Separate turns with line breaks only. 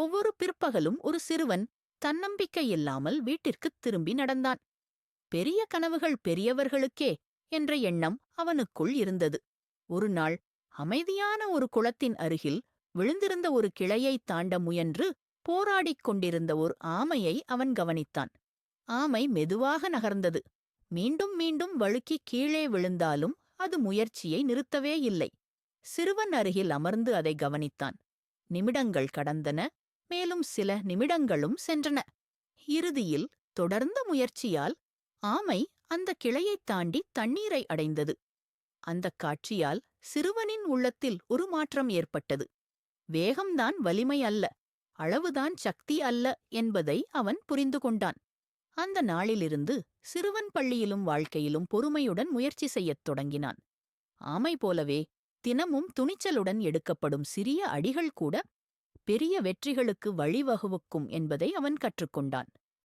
ஒவ்வொரு பிற்பகலும் ஒரு சிறுவன் தன்னம்பிக்கையில்லாமல் வீட்டிற்குத் திரும்பி நடந்தான். பெரிய கனவுகள் பெரியவர்களுக்கே என்ற எண்ணம் அவனுக்குள் இருந்தது. ஒருநாள் அமைதியான ஒரு குளத்தின் அருகில் விழுந்திருந்த ஒரு கிளையைத் தாண்ட முயன்று போராடிக் கொண்டிருந்த ஒரு ஆமையை அவன் கவனித்தான். ஆமை மெதுவாக நகர்ந்தது. மீண்டும் மீண்டும் வழுக்கி கீழே விழுந்தாலும் அது முயற்சியை நிறுத்தவே இல்லை. சிறுவன் அருகில் அமர்ந்து அதை கவனித்தான். நிமிடங்கள் கடந்தன. மேலும் சில நிமிடங்களும் சென்றன. இறுதியில் தொடர்ந்த முயற்சியால் ஆமை அந்த கிளையைத் தாண்டி தண்ணீரை அடைந்தது. அந்தக் காட்சியால் சிறுவனின் உள்ளத்தில் ஒரு மாற்றம் ஏற்பட்டது. வேகம்தான் வலிமை அல்ல, அளவுதான் சக்தி அல்ல என்பதை அவன் புரிந்து கொண்டான். அந்த நாளிலிருந்து சிறுவன் பள்ளியிலும் வாழ்க்கையிலும் பொறுமையுடன் முயற்சி செய்யத் தொடங்கினான். ஆமை போலவே தினமும் துணிச்சலுடன் எடுக்கப்படும் சிறிய அடிகள் கூட பெரிய வெற்றிகளுக்கு வழிவகுக்கும் என்பதை அவன் கற்றுக்கொண்டான்.